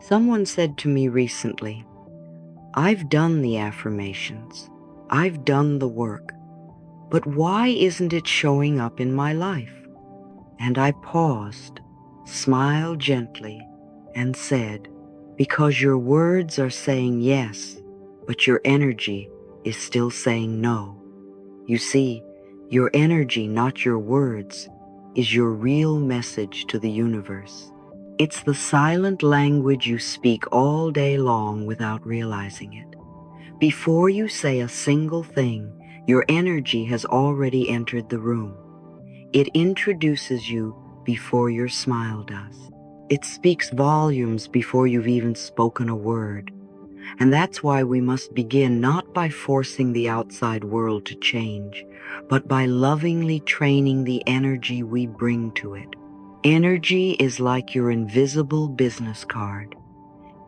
Someone said to me recently, "I've done the affirmations. I've done the work. But why isn't it showing up in my life?" And I paused, smiled gently, and said, "Because your words are saying yes, but your energy is still saying no. You see, your energy, not your words, is your real message to the universe. It's the silent language you speak all day long without realizing it. Before you say a single thing, your energy has already entered the room. It introduces you before your smile does. It speaks volumes before you've even spoken a word. And that's why we must begin not by forcing the outside world to change, but by lovingly training the energy we bring to it. Energy is like your invisible business card.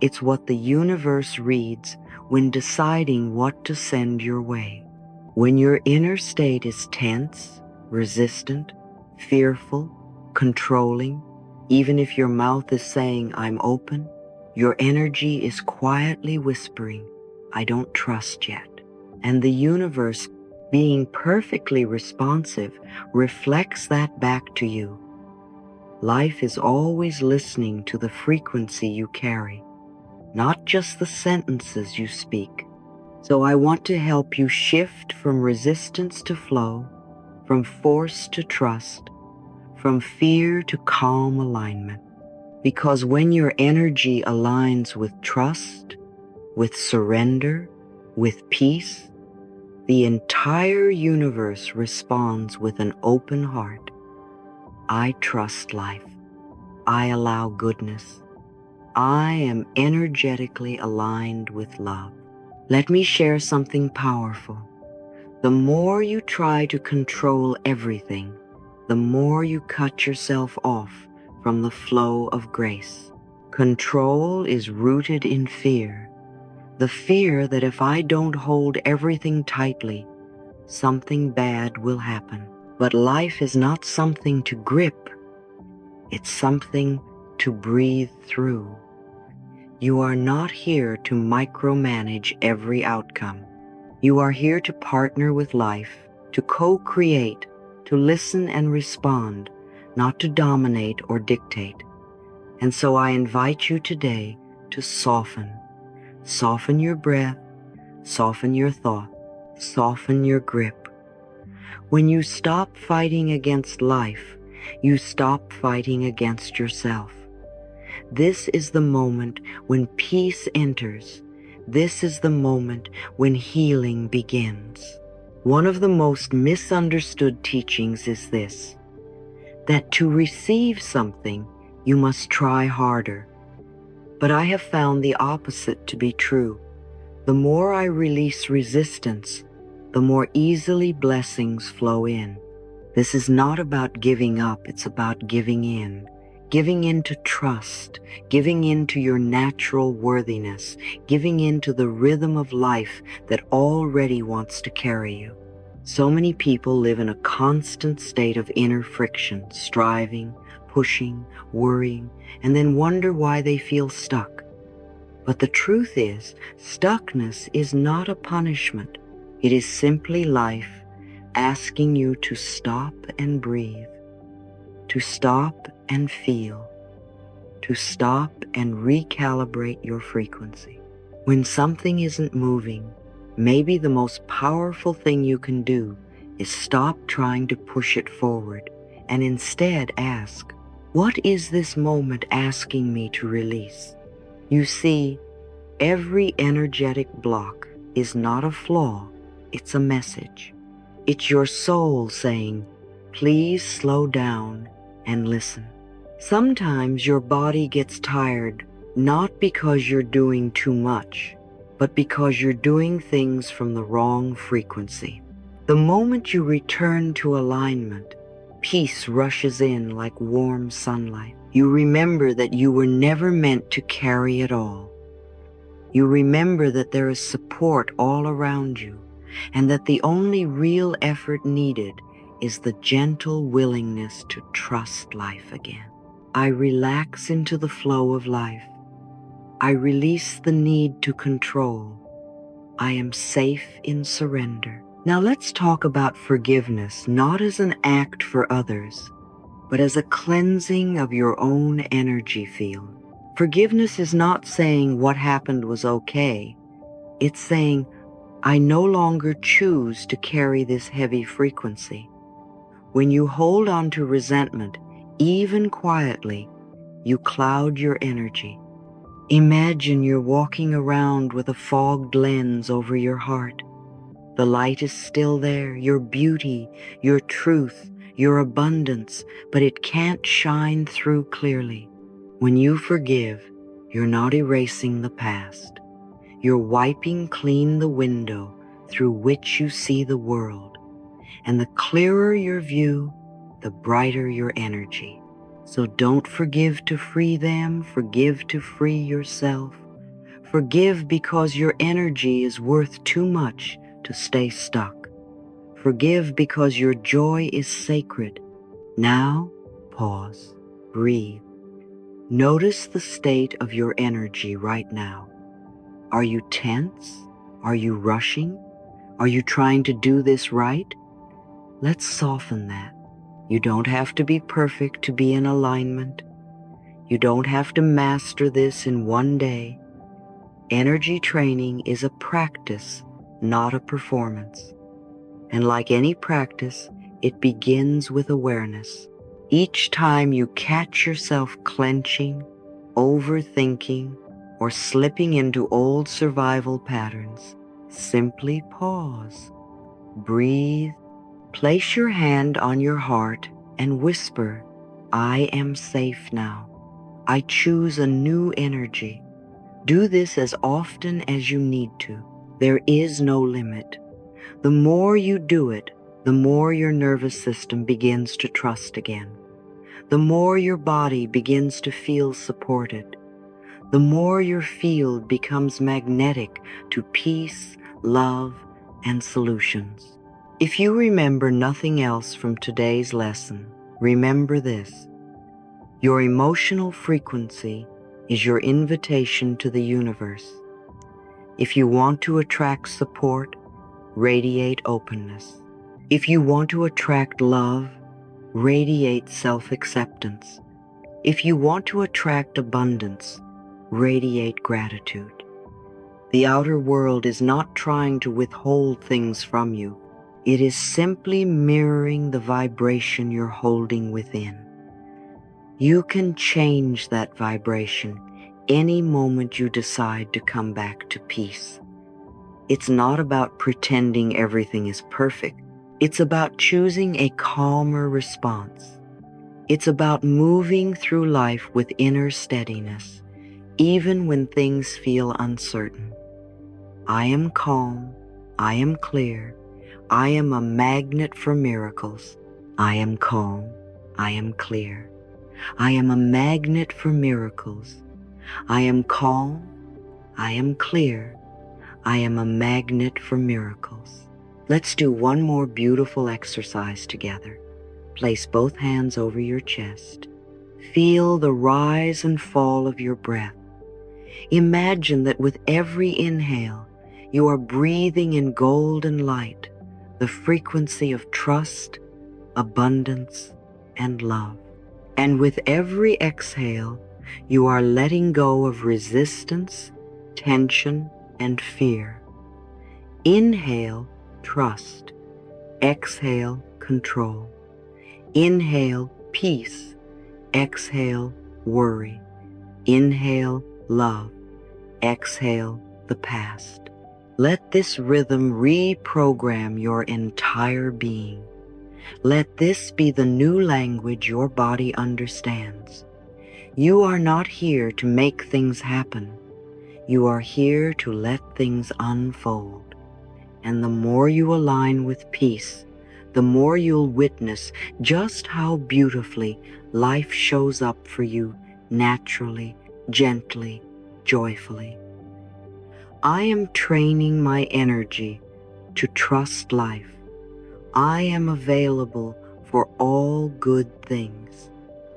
It's what the universe reads when deciding what to send your way. When your inner state is tense, resistant, fearful, controlling, even if your mouth is saying, "I'm open," your energy is quietly whispering, "I don't trust yet." And the universe, being perfectly responsive, reflects that back to you. Life is always listening to the frequency you carry, not just the sentences you speak. So I want to help you shift from resistance to flow, from force to trust, from fear to calm alignment. Because when your energy aligns with trust, with surrender, with peace, the entire universe responds with an open heart. I trust life. I allow goodness. I am energetically aligned with love. Let me share something powerful. The more you try to control everything, the more you cut yourself off from the flow of grace. Control is rooted in fear. The fear that if I don't hold everything tightly, something bad will happen. But life is not something to grip. It's something to breathe through. You are not here to micromanage every outcome. You are here to partner with life, to co-create, to listen and respond, not to dominate or dictate. And so I invite you today to soften. Soften your breath, soften your thought, soften your grip. When you stop fighting against life, you stop fighting against yourself. This is the moment when peace enters. This is the moment when healing begins. One of the most misunderstood teachings is this, that to receive something, you must try harder. But I have found the opposite to be true. The more I release resistance, the more easily blessings flow in. This is not about giving up, it's about giving in. Giving in to trust, giving in to your natural worthiness, giving in to the rhythm of life that already wants to carry you. So many people live in a constant state of inner friction, striving, pushing, worrying, and then wonder why they feel stuck. But the truth is, stuckness is not a punishment. It is simply life asking you to stop and breathe, to stop and feel, to stop and recalibrate your frequency. When something isn't moving, maybe the most powerful thing you can do is stop trying to push it forward and instead ask, what is this moment asking me to release? You see, every energetic block is not a flaw, it's a message. It's your soul saying, please slow down and listen. Sometimes your body gets tired, not because you're doing too much, but because you're doing things from the wrong frequency. The moment you return to alignment, peace rushes in like warm sunlight. You remember that you were never meant to carry it all. You remember that there is support all around you, and that the only real effort needed is the gentle willingness to trust life again. I relax into the flow of life. I release the need to control. I am safe in surrender. Now let's talk about forgiveness, not as an act for others, but as a cleansing of your own energy field. Forgiveness is not saying what happened was okay. It's saying, I no longer choose to carry this heavy frequency. When you hold on to resentment, even quietly, you cloud your energy. Imagine you're walking around with a fogged lens over your heart. The light is still there, your beauty, your truth, your abundance, but it can't shine through clearly. When you forgive, you're not erasing the past. You're wiping clean the window through which you see the world. And the clearer your view, the brighter your energy. So don't forgive to free them, forgive to free yourself. Forgive because your energy is worth too much to stay stuck. Forgive because your joy is sacred. Now, pause, breathe. Notice the state of your energy right now. Are you tense? Are you rushing? Are you trying to do this right? Let's soften that. You don't have to be perfect to be in alignment. You don't have to master this in one day. Energy training is a practice, not a performance. And like any practice, it begins with awareness. Each time you catch yourself clenching, overthinking, or slipping into old survival patterns, simply pause, breathe, place your hand on your heart and whisper, I am safe now. I choose a new energy. Do this as often as you need to. There is no limit. The more you do it, the more your nervous system begins to trust again. The more your body begins to feel supported. The more your field becomes magnetic to peace, love, and solutions. If you remember nothing else from today's lesson, remember this. Your emotional frequency is your invitation to the universe. If you want to attract support, radiate openness. If you want to attract love, radiate self-acceptance. If you want to attract abundance, radiate gratitude. The outer world is not trying to withhold things from you. It is simply mirroring the vibration you're holding within. You can change that vibration any moment you decide to come back to peace. It's not about pretending everything is perfect. It's about choosing a calmer response. It's about moving through life with inner steadiness, even when things feel uncertain. I am calm. I am clear. I am a magnet for miracles. I am calm. I am clear. I am a magnet for miracles. I am calm. I am clear. I am a magnet for miracles. Let's do one more beautiful exercise together. Place both hands over your chest. Feel the rise and fall of your breath. Imagine that with every inhale, you are breathing in golden light, the frequency of trust, abundance, and love. And with every exhale, you are letting go of resistance, tension, and fear. Inhale, trust. Exhale, control. Inhale, peace. Exhale, worry. Inhale, love. Exhale, the past. Let this rhythm reprogram your entire being. Let this be the new language your body understands. You are not here to make things happen. You are here to let things unfold. And the more you align with peace, the more you'll witness just how beautifully life shows up for you naturally, gently, joyfully. I am training my energy to trust life. I am available for all good things.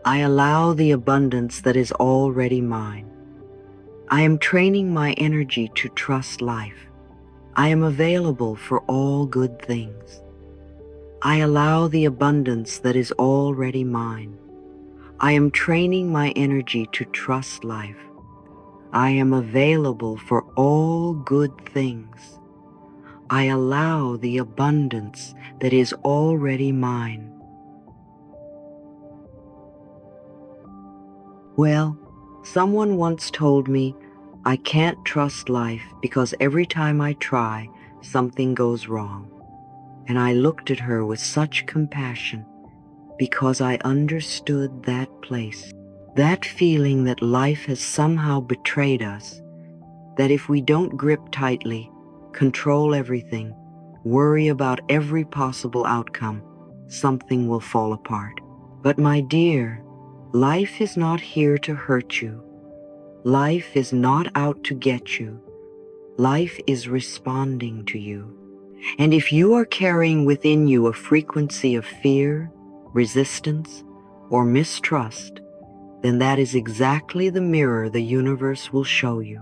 I allow the abundance that is already mine. I am training my energy to trust life. I am available for all good things. I allow the abundance that is already mine. I am training my energy to trust life. I am available for all good things. I allow the abundance that is already mine. Well, someone once told me I can't trust life because every time I try, something goes wrong. And I looked at her with such compassion because I understood that place, that feeling that life has somehow betrayed us, that if we don't grip tightly, control everything, worry about every possible outcome, something will fall apart. But my dear, life is not here to hurt you. Life is not out to get you. Life is responding to you. And if you are carrying within you a frequency of fear, resistance, or mistrust, then that is exactly the mirror the universe will show you.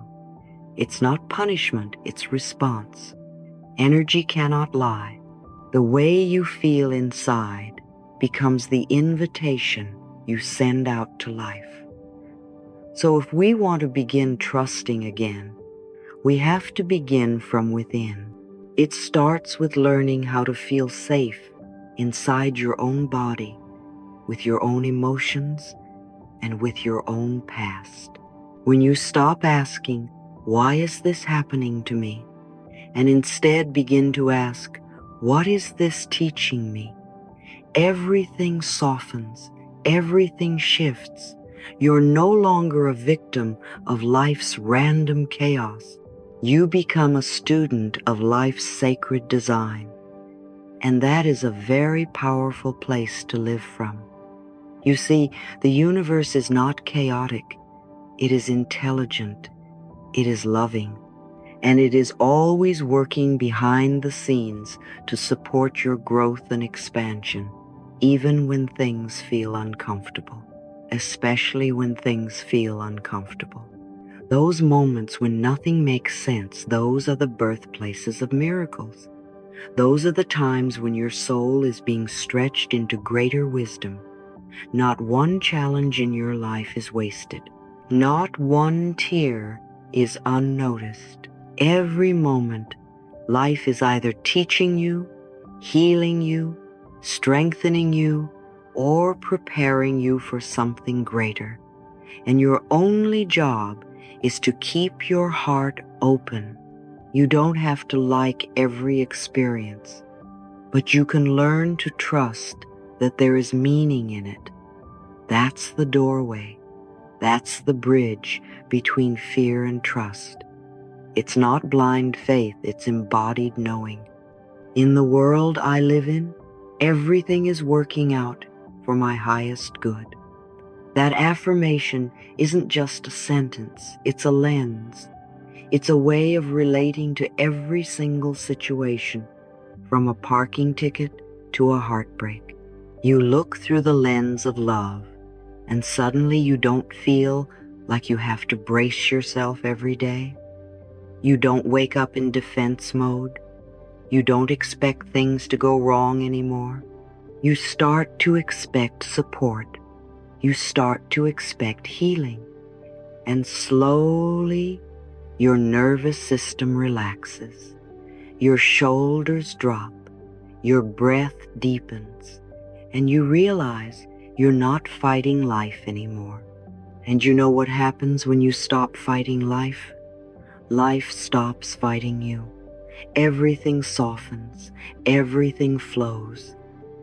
It's not punishment, it's response. Energy cannot lie. The way you feel inside becomes the invitation you send out to life. So if we want to begin trusting again, we have to begin from within. It starts with learning how to feel safe inside your own body, with your own emotions, and with your own past. When you stop asking, "Why is this happening to me?" and instead begin to ask, "What is this teaching me?" everything softens, everything shifts. You're no longer a victim of life's random chaos. You become a student of life's sacred design. And that is a very powerful place to live from. You see, the universe is not chaotic. It is intelligent. It is loving. And it is always working behind the scenes to support your growth and expansion, even when things feel uncomfortable, especially when things feel uncomfortable. Those moments when nothing makes sense, those are the birthplaces of miracles. Those are the times when your soul is being stretched into greater wisdom. Not one challenge in your life is wasted. Not one tear is unnoticed. Every moment, life is either teaching you, healing you, strengthening you, or preparing you for something greater. And your only job is to keep your heart open. You don't have to like every experience, but you can learn to trust that there is meaning in it. That's the doorway. That's the bridge between fear and trust. It's not blind faith, it's embodied knowing. In the world I live in, everything is working out for my highest good. That affirmation isn't just a sentence, it's a lens. It's a way of relating to every single situation, from a parking ticket to a heartbreak. You look through the lens of love, and suddenly you don't feel like you have to brace yourself every day. You don't wake up in defense mode. You don't expect things to go wrong anymore. You start to expect support. You start to expect healing. And slowly, your nervous system relaxes. Your shoulders drop. Your breath deepens. And you realize you're not fighting life anymore. And you know what happens when you stop fighting life? Life stops fighting you. Everything softens. Everything flows.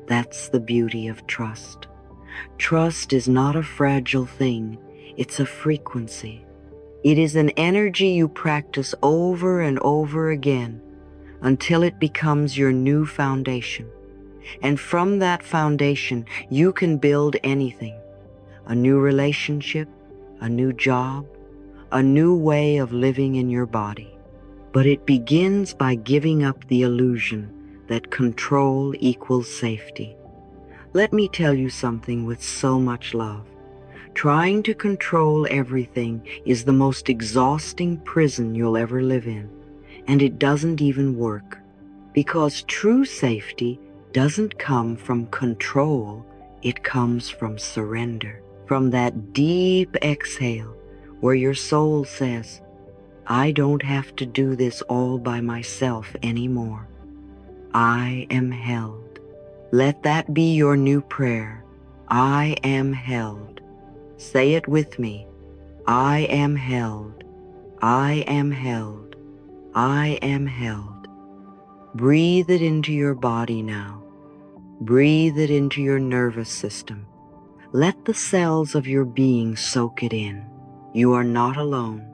That's the beauty of trust. Trust is not a fragile thing. It's a frequency. It is an energy you practice over and over again until it becomes your new foundation. And from that foundation, you can build anything. A new relationship, a new job, a new way of living in your body. But it begins by giving up the illusion that control equals safety. Let me tell you something with so much love. Trying to control everything is the most exhausting prison you'll ever live in, and it doesn't even work, because true safety doesn't come from control, it comes from surrender, from that deep exhale where your soul says, I don't have to do this all by myself anymore. I am held. Let that be your new prayer. I am held. Say it with me. I am held. I am held. I am held. Breathe it into your body now. Breathe it into your nervous system. Let the cells of your being soak it in. You are not alone.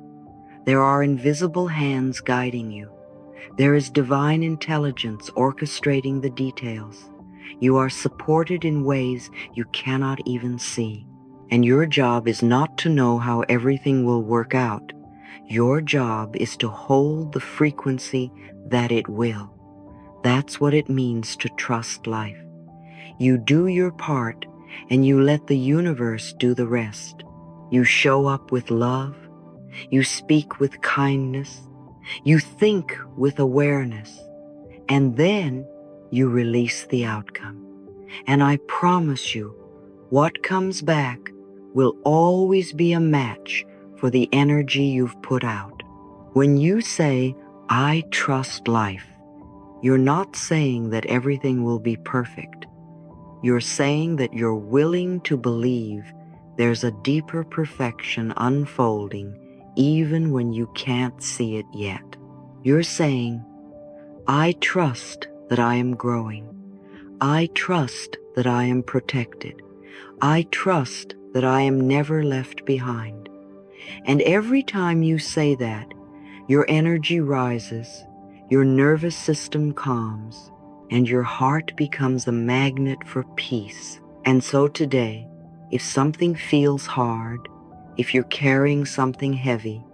There are invisible hands guiding you. There is divine intelligence orchestrating the details. You are supported in ways you cannot even see. And your job is not to know how everything will work out. Your job is to hold the frequency that it will. That's what it means to trust life. You do your part, and you let the universe do the rest. You show up with love. You speak with kindness. You think with awareness. And then you release the outcome. And I promise you, what comes back will always be a match for the energy you've put out. When you say, I trust life, you're not saying that everything will be perfect. You're saying that you're willing to believe there's a deeper perfection unfolding even when you can't see it yet. You're saying, I trust that I am growing. I trust that I am protected. I trust that I am never left behind. And every time you say that, your energy rises, your nervous system calms, and your heart becomes a magnet for peace. And so today, if something feels hard, if you're carrying something heavy,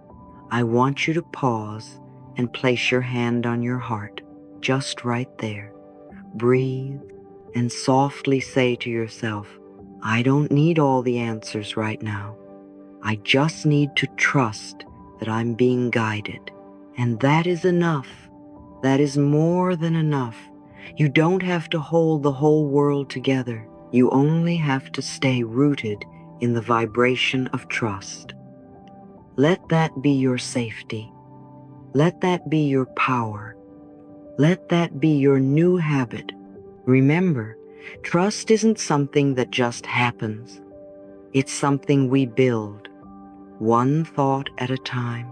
I want you to pause and place your hand on your heart, just right there. Breathe and softly say to yourself, I don't need all the answers right now. I just need to trust that I'm being guided. And that is enough. That is more than enough. You don't have to hold the whole world together. You only have to stay rooted in the vibration of trust. Let that be your safety. Let that be your power. Let that be your new habit. Remember, trust isn't something that just happens. It's something we build, one thought at a time,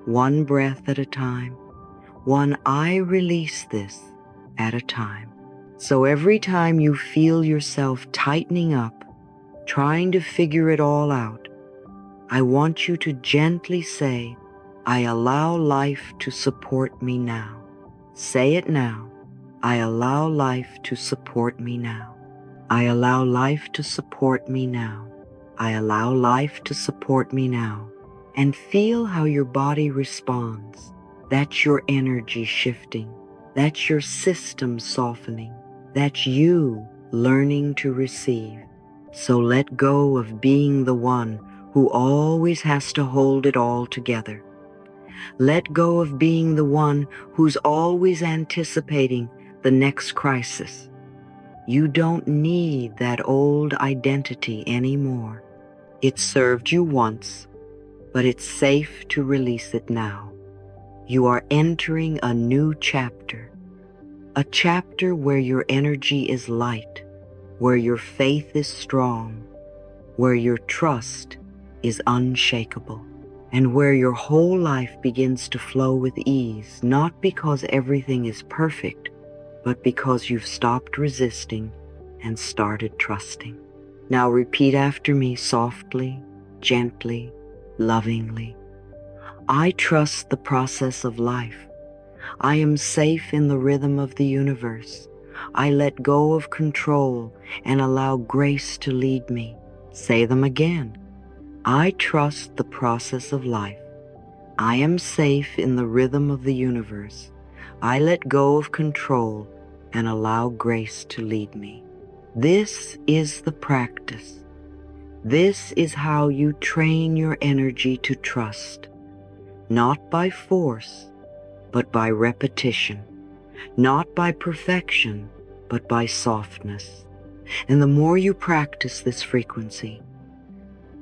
one breath at a time, one I release this at a time. So every time you feel yourself tightening up, trying to figure it all out, I want you to gently say, I allow life to support me now. Say it now. I allow life to support me now. I allow life to support me now. I allow life to support me now. And feel how your body responds. That's your energy shifting. That's your system softening. That's you learning to receive. So let go of being the one who always has to hold it all together. Let go of being the one who's always anticipating the next crisis. You don't need that old identity anymore. It served you once, but it's safe to release it now. You are entering a new chapter, a chapter where your energy is light, where your faith is strong, where your trust is unshakable, and where your whole life begins to flow with ease, not because everything is perfect, but because you've stopped resisting and started trusting. Now repeat after me softly, gently, lovingly. I trust the process of life. I am safe in the rhythm of the universe. I let go of control and allow grace to lead me. Say them again. I trust the process of life. I am safe in the rhythm of the universe. I let go of control and allow grace to lead me. This is the practice. This is how you train your energy to trust, not by force, but by repetition, not by perfection, but by softness. And the more you practice this frequency,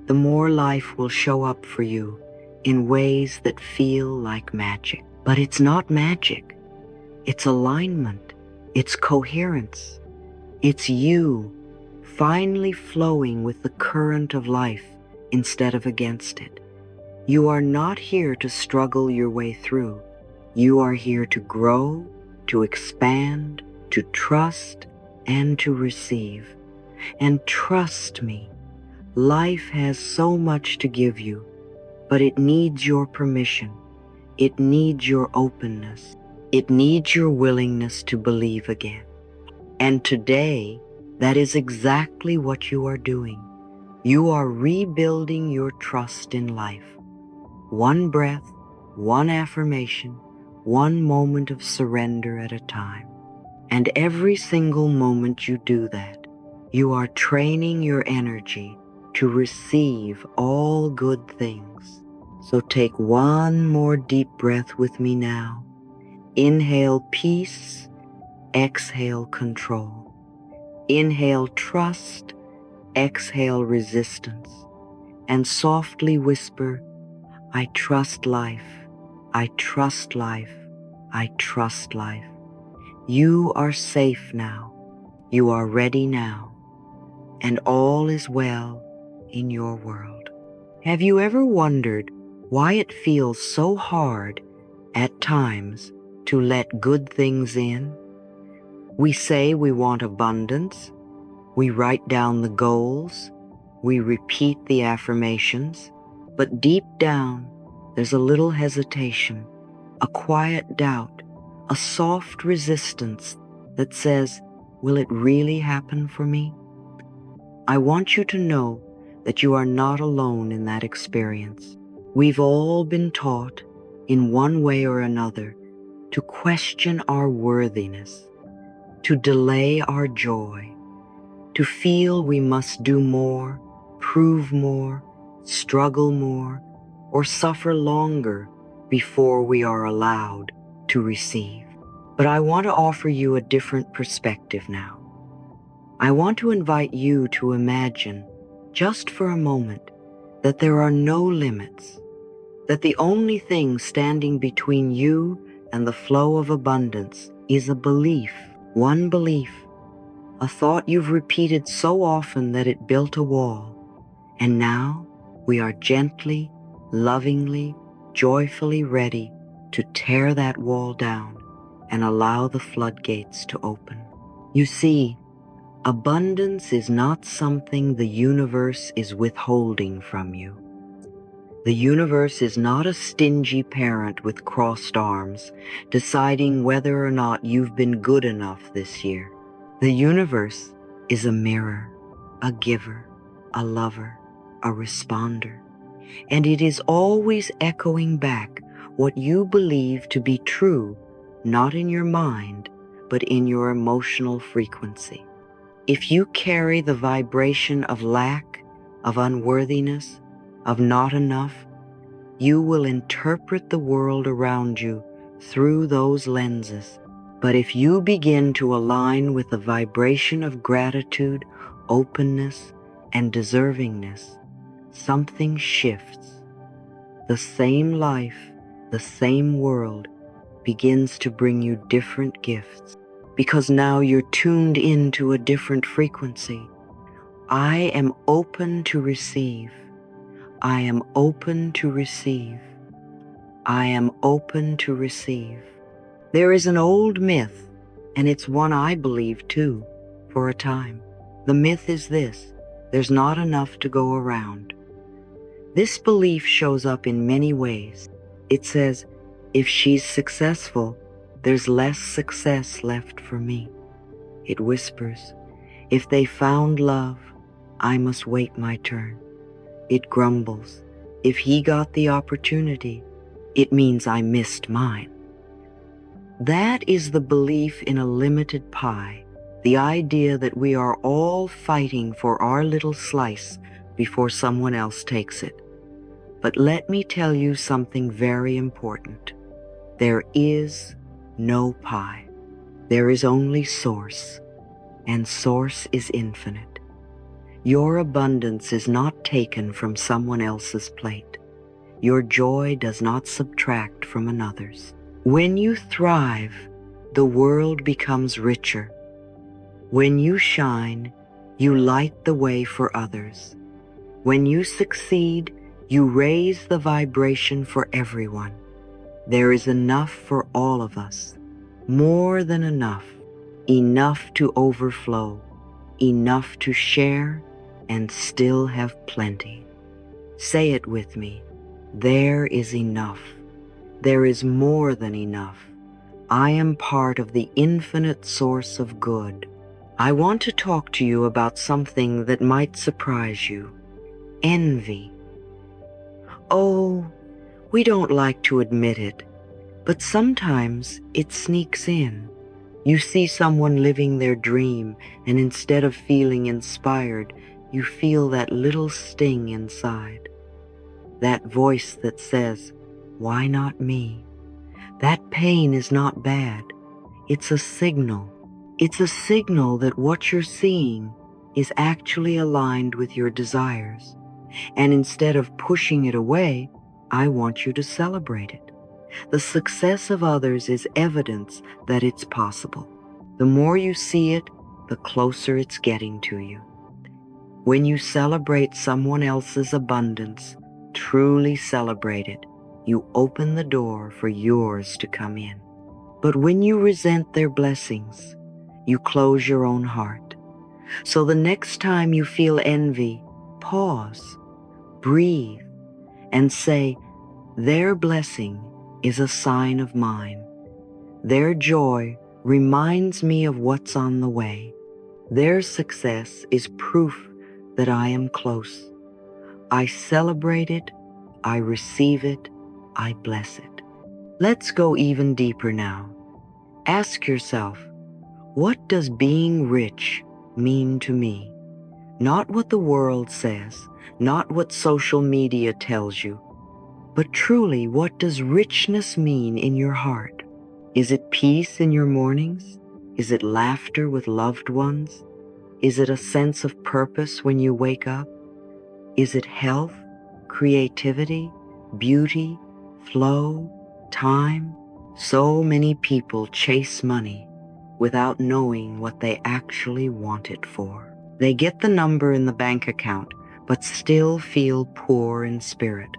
the more life will show up for you in ways that feel like magic. But it's not magic. It's alignment. It's coherence. It's you finally flowing with the current of life instead of against it. You are not here to struggle your way through. You are here to grow, to expand, to trust, and to receive. And trust me, life has so much to give you, but it needs your permission. It needs your openness. It needs your willingness to believe again. And today, that is exactly what you are doing. You are rebuilding your trust in life. One breath, one affirmation, one moment of surrender at a time. And every single moment you do that, you are training your energy to receive all good things. So take one more deep breath with me now. Inhale peace, exhale control. Inhale trust, exhale resistance, and softly whisper, I trust life, I trust life, I trust life. You are safe now, you are ready now, and all is well in your world. Have you ever wondered why it feels so hard at times to let good things in? We say we want abundance, we write down the goals, we repeat the affirmations, but deep down there's a little hesitation, a quiet doubt, a soft resistance that says, will it really happen for me? I want you to know that you are not alone in that experience. We've all been taught, in one way or another, to question our worthiness, to delay our joy, to feel we must do more, prove more, struggle more, or suffer longer before we are allowed to receive. But I want to offer you a different perspective now. I want to invite you to imagine, just for a moment, that there are no limits, that the only thing standing between you and the flow of abundance is a belief, one belief, a thought you've repeated so often that it built a wall. And now we are gently, lovingly, joyfully ready to tear that wall down and allow the floodgates to open. You see, abundance is not something the universe is withholding from you. The universe is not a stingy parent with crossed arms, deciding whether or not you've been good enough this year. The universe is a mirror, a giver, a lover, a responder, and it is always echoing back what you believe to be true, not in your mind, but in your emotional frequency. If you carry the vibration of lack, of unworthiness, of not enough, you will interpret the world around you through those lenses. But if you begin to align with the vibration of gratitude, openness, and deservingness, something shifts. The same life, the same world begins to bring you different gifts, because now you're tuned into a different frequency. I am open to receive. I am open to receive. I am open to receive. There is an old myth, and it's one I believed too, for a time. The myth is this: there's not enough to go around. This belief shows up in many ways. It says, if she's successful, there's less success left for me. It whispers, if they found love, I must wait my turn. It grumbles, if he got the opportunity, it means I missed mine. That is the belief in a limited pie, the idea that we are all fighting for our little slice before someone else takes it. But let me tell you something very important. There is no pie. There is only source, and source is infinite. Your abundance is not taken from someone else's plate. Your joy does not subtract from another's. When you thrive, the world becomes richer. When you shine, you light the way for others. When you succeed, you raise the vibration for everyone. There is enough for all of us, more than enough to overflow, enough to share, and still have plenty. Say it with me. There is enough. There is more than enough. I am part of the infinite source of good. I want to talk to you about something that might surprise you. Envy. Oh, we don't like to admit it, but sometimes it sneaks in. You see someone living their dream, and instead of feeling inspired, you feel that little sting inside. That voice that says, "Why not me?" That pain is not bad. It's a signal. It's a signal that what you're seeing is actually aligned with your desires. And instead of pushing it away, I want you to celebrate it. The success of others is evidence that it's possible. The more you see it, the closer it's getting to you. When you celebrate someone else's abundance, truly celebrate it, you open the door for yours to come in. But when you resent their blessings, you close your own heart. So the next time you feel envy, pause, breathe, and say, their blessing is a sign of mine. Their joy reminds me of what's on the way. Their success is proof that I am close. I celebrate it, I receive it, I bless it. Let's go even deeper now. Ask yourself, what does being rich mean to me? Not what the world says, not what social media tells you, but truly, what does richness mean in your heart? Is it peace in your mornings? Is it laughter with loved ones? Is it a sense of purpose when you wake up? Is it health, creativity, beauty, flow, time? So many people chase money without knowing what they actually want it for. They get the number in the bank account, but still feel poor in spirit.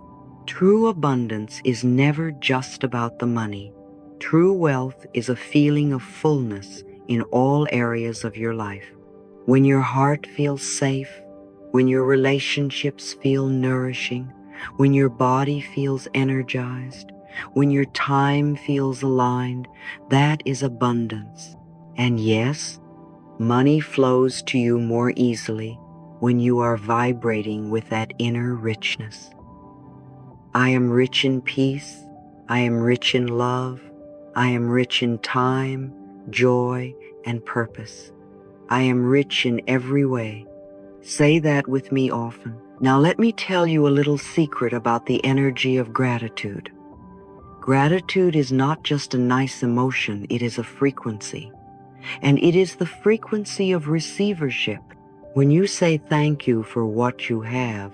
True abundance is never just about the money. True wealth is a feeling of fullness in all areas of your life. When your heart feels safe, when your relationships feel nourishing, when your body feels energized, when your time feels aligned, that is abundance. And yes, money flows to you more easily when you are vibrating with that inner richness. I am rich in peace. I am rich in love. I am rich in time, joy, and purpose. I am rich in every way. Say that with me often. Now let me tell you a little secret about the energy of gratitude. Gratitude is not just a nice emotion, it is a frequency. And it is the frequency of receivership. When you say thank you for what you have,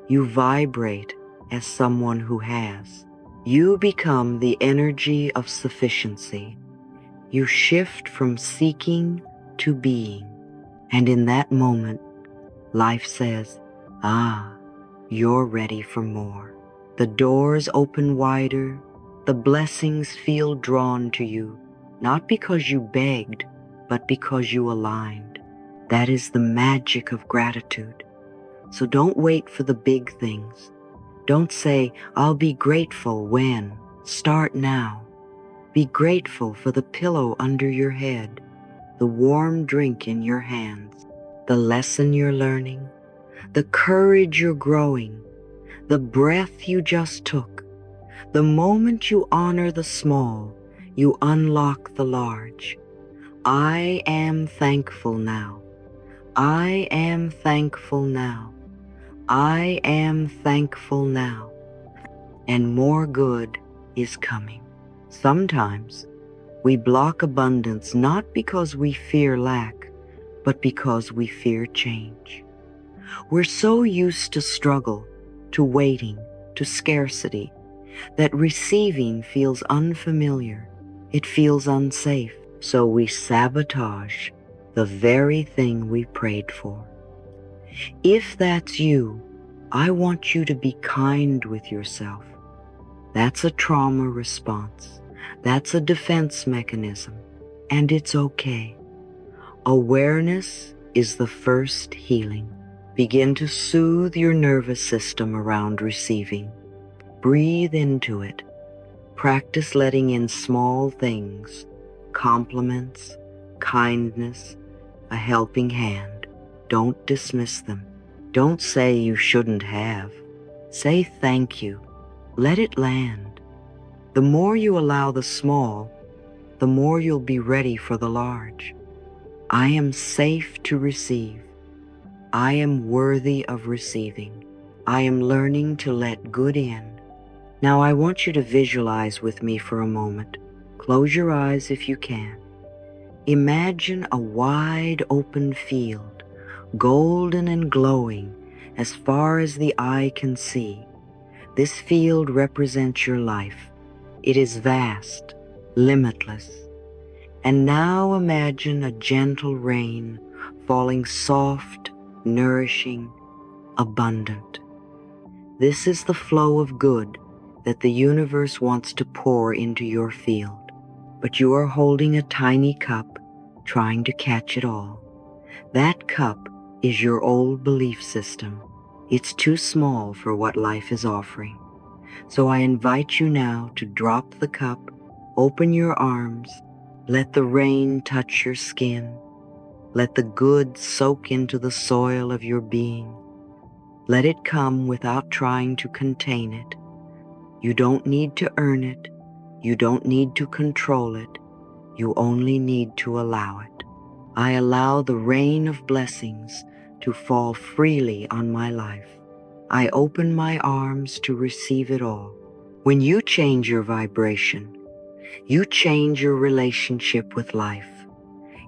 you vibrate as someone who has. You become the energy of sufficiency. You shift from seeking to being. And in that moment, life says, you're ready for more. The doors open wider. The blessings feel drawn to you, not because you begged, but because you aligned. That is the magic of gratitude. So don't wait for the big things. Don't say, I'll be grateful when. Start now. Be grateful for the pillow under your head, the warm drink in your hands, the lesson you're learning, the courage you're growing, the breath you just took. The moment you honor the small, you unlock the large. I am thankful now. I am thankful now. I am thankful now, and more good is coming. Sometimes we block abundance not because we fear lack, but because we fear change. We're so used to struggle, to waiting, to scarcity, that receiving feels unfamiliar. It feels unsafe, so we sabotage the very thing we prayed for. If that's you, I want you to be kind with yourself. That's a trauma response. That's a defense mechanism, and it's okay. Awareness is the first healing. Begin to soothe your nervous system around receiving. Breathe into it. Practice letting in small things, compliments, kindness, a helping hand. Don't dismiss them. Don't say you shouldn't have. Say thank you. Let it land. The more you allow the small, the more you'll be ready for the large. I am safe to receive. I am worthy of receiving. I am learning to let good in. Now I want you to visualize with me for a moment. Close your eyes if you can. Imagine a wide open field, golden and glowing as far as the eye can see. This field represents your life. It is vast, limitless. And now imagine a gentle rain falling soft, nourishing, abundant. This is the flow of good that the universe wants to pour into your field. But you are holding a tiny cup, trying to catch it all. That cup is your old belief system. It's too small for what life is offering. So I invite you now to drop the cup, open your arms, let the rain touch your skin. Let the good soak into the soil of your being. Let it come without trying to contain it. You don't need to earn it. You don't need to control it. You only need to allow it. I allow the rain of blessings to fall freely on my life. I open my arms to receive it all. When you change your vibration, you change your relationship with life.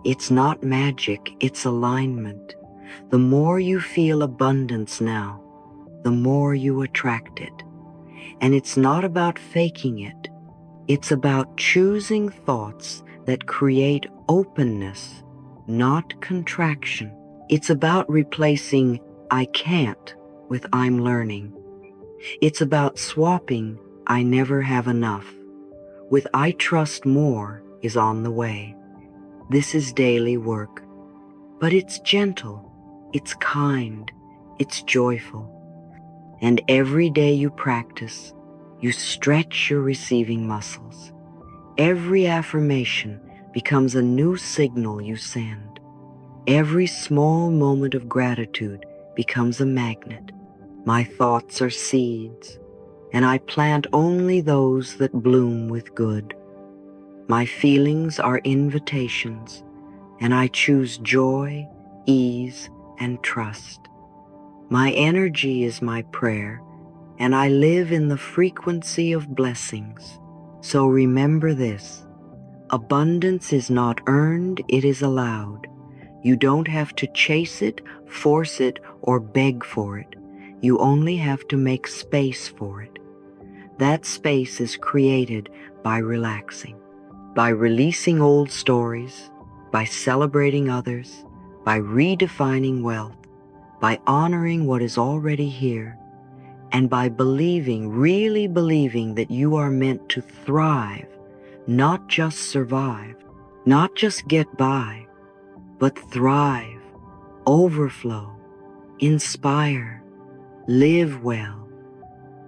It's not magic, it's alignment. The more you feel abundance now, the more you attract it. And it's not about faking it. It's about choosing thoughts that create openness, not contraction. It's about replacing I can't with I'm learning. It's about swapping I never have enough with I trust more is on the way. This is daily work, but it's gentle, it's kind, it's joyful. And every day you practice, you stretch your receiving muscles. Every affirmation becomes a new signal you send. Every small moment of gratitude becomes a magnet. My thoughts are seeds, and I plant only those that bloom with good. My feelings are invitations, and I choose joy, ease, and trust. My energy is my prayer, and I live in the frequency of blessings. So remember this: abundance is not earned, it is allowed. You don't have to chase it, force it, or beg for it. You only have to make space for it. That space is created by relaxing, by releasing old stories, by celebrating others, by redefining wealth, by honoring what is already here, and by believing, really believing that you are meant to thrive, not just survive, not just get by, but thrive, overflow, inspire, live well.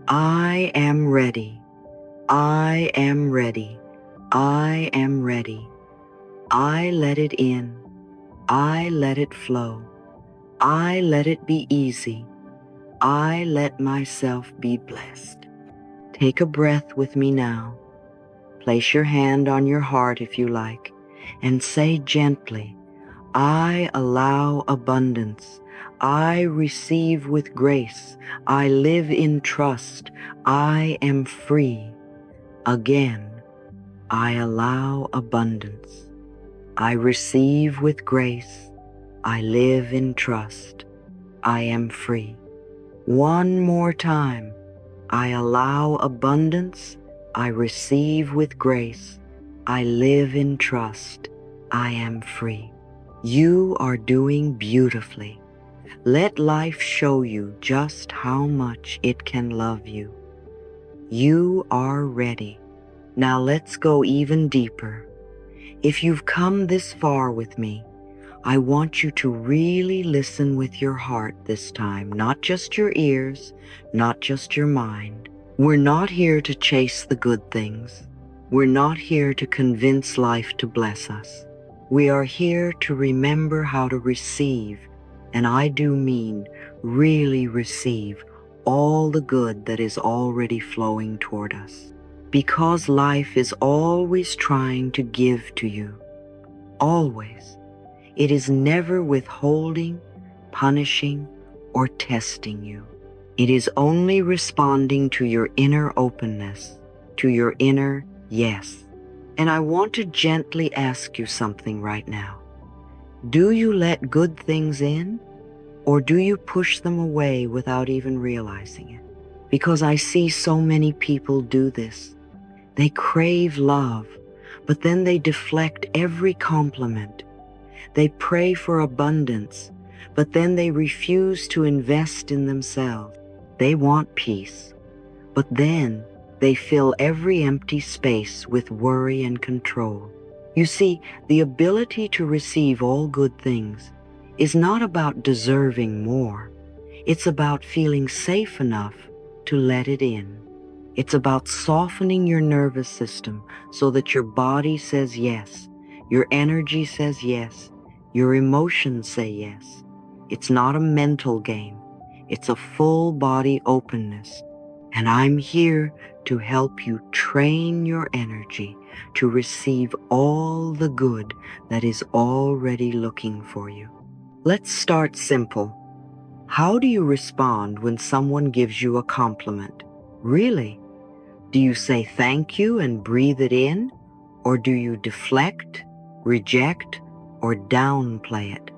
I am ready. I am ready. I am ready. I let it in. I let it flow. I let it be easy. I let myself be blessed. Take a breath with me now. Place your hand on your heart if you like, and say gently, I allow abundance. I receive with grace. I live in trust. I am free. Again, I allow abundance. I receive with grace. I live in trust. I am free. One more time. I allow abundance. I receive with grace. I live in trust. I am free. You are doing beautifully. Let life show you just how much it can love you. You are ready. Now let's go even deeper. If you've come this far with me, I want you to really listen with your heart this time, not just your ears, not just your mind. We're not here to chase the good things. We're not here to convince life to bless us. We are here to remember how to receive, and I do mean really receive, all the good that is already flowing toward us. Because life is always trying to give to you. Always. It is never withholding, punishing, or testing you. It is only responding to your inner openness, to your inner yes. And I want to gently ask you something right now. Do you let good things in, or do you push them away without even realizing it? Because I see so many people do this. They crave love, but then they deflect every compliment. They pray for abundance, but then they refuse to invest in themselves. They want peace, but then they fill every empty space with worry and control. You see, the ability to receive all good things is not about deserving more. It's about feeling safe enough to let it in. It's about softening your nervous system so that your body says yes, your energy says yes, your emotions say yes. It's not a mental game. It's a full body openness. And I'm here to help you train your energy to receive all the good that is already looking for you. Let's start simple. How do you respond when someone gives you a compliment? Really? Do you say thank you and breathe it in? Or do you deflect, reject, or downplay it?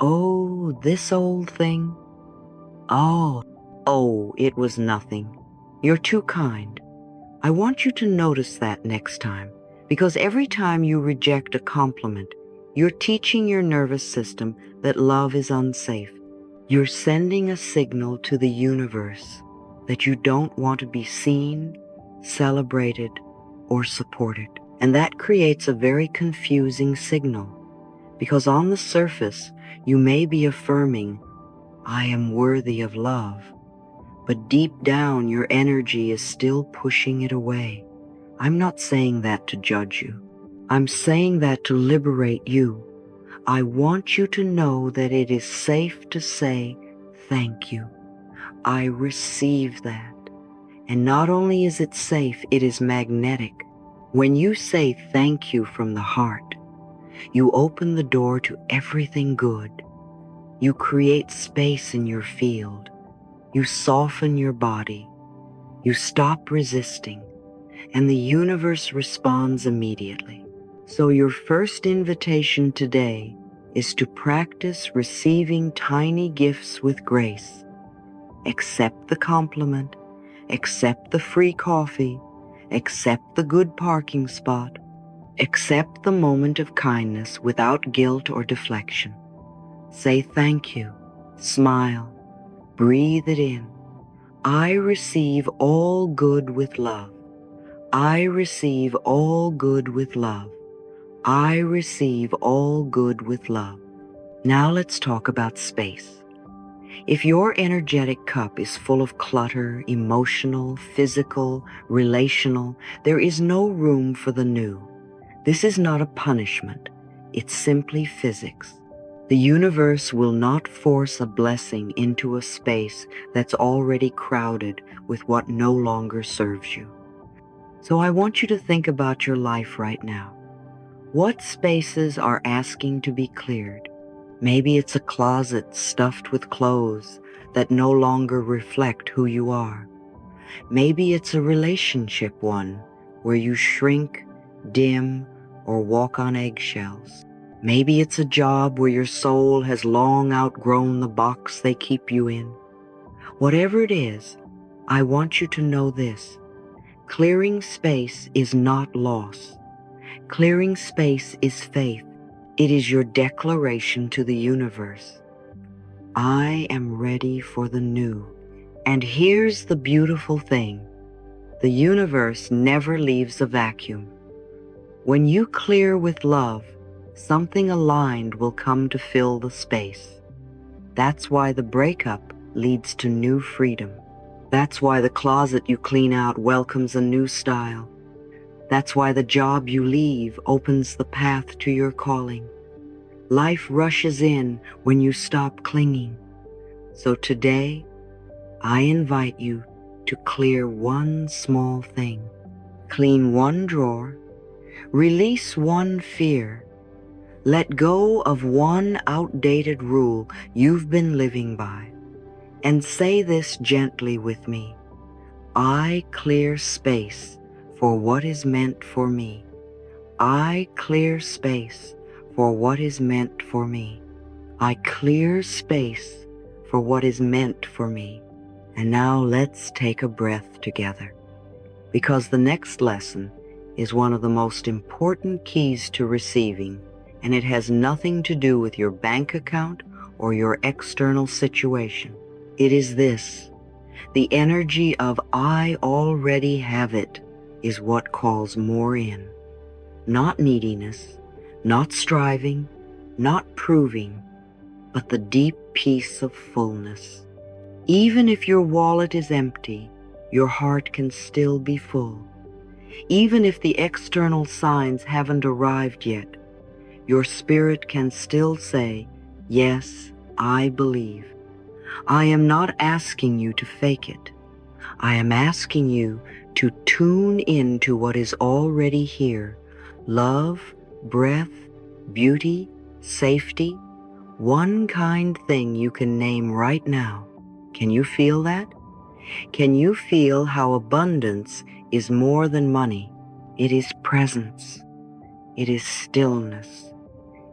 Oh, this old thing? Oh, it was nothing. You're too kind. I want you to notice that next time, because every time you reject a compliment, you're teaching your nervous system that love is unsafe. You're sending a signal to the universe that you don't want to be seen, celebrated, or supported. And that creates a very confusing signal, because on the surface, you may be affirming, I am worthy of love, but deep down your energy is still pushing it away. I'm not saying that to judge you. I'm saying that to liberate you. I want you to know that it is safe to say, thank you. I receive that. And not only is it safe, it is magnetic. When you say thank you from the heart, you open the door to everything good. You create space in your field. You soften your body. You stop resisting, and the universe responds immediately. So your first invitation today is to practice receiving tiny gifts with grace. Accept the compliment, accept the free coffee, accept the good parking spot, accept the moment of kindness without guilt or deflection. Say thank you, smile, breathe it in. I receive all good with love. I receive all good with love. I receive all good with love. Now let's talk about space. If your energetic cup is full of clutter, emotional, physical, relational, there is no room for the new. This is not a punishment. It's simply physics. The universe will not force a blessing into a space that's already crowded with what no longer serves you. So I want you to think about your life right now. What spaces are asking to be cleared? Maybe it's a closet stuffed with clothes that no longer reflect who you are. Maybe it's a relationship one where you shrink, dim, or walk on eggshells. Maybe it's a job where your soul has long outgrown the box they keep you in. Whatever it is, I want you to know this. Clearing space is not loss. Clearing space is faith. It is your declaration to the universe. I am ready for the new. And here's the beautiful thing. The universe never leaves a vacuum. When you clear with love, something aligned will come to fill the space. That's why the breakup leads to new freedom. That's why the closet you clean out welcomes a new style. That's why the job you leave opens the path to your calling. Life rushes in when you stop clinging. So today, I invite you to clear one small thing. Clean one drawer, release one fear, let go of one outdated rule you've been living by, and say this gently with me. I clear space for what is meant for me. I clear space for what is meant for me. I clear space for what is meant for me. And now let's take a breath together, because the next lesson is one of the most important keys to receiving, and it has nothing to do with your bank account or your external situation. It is this: the energy of I already have it is what calls more in. Not neediness, not striving, not proving, but the deep peace of fullness. Even if your wallet is empty, your heart can still be full. Even if the external signs haven't arrived yet, your spirit can still say, yes, I believe. I am not asking you to fake it. I am asking you to tune into what is already here. Love, breath, beauty, safety, one kind thing you can name right now. Can you feel that? Can you feel how abundance is more than money? It is presence. It is stillness.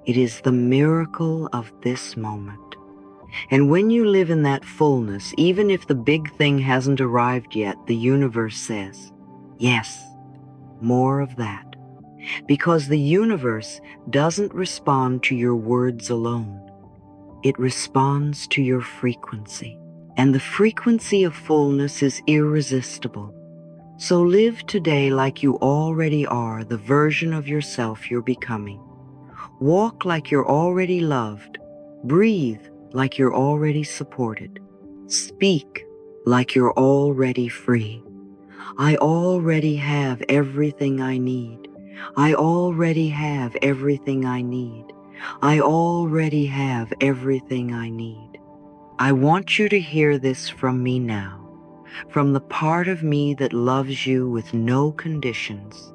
It is the miracle of this moment. And when you live in that fullness, even if the big thing hasn't arrived yet, the universe says, yes, more of that. Because the universe doesn't respond to your words alone. It responds to your frequency. And the frequency of fullness is irresistible. So live today like you already are the version of yourself you're becoming. Walk like you're already loved. Breathe like you're already supported. Speak like you're already free. I already have everything I need. I already have everything I need. I already have everything I need. I want you to hear this from me now, from the part of me that loves you with no conditions.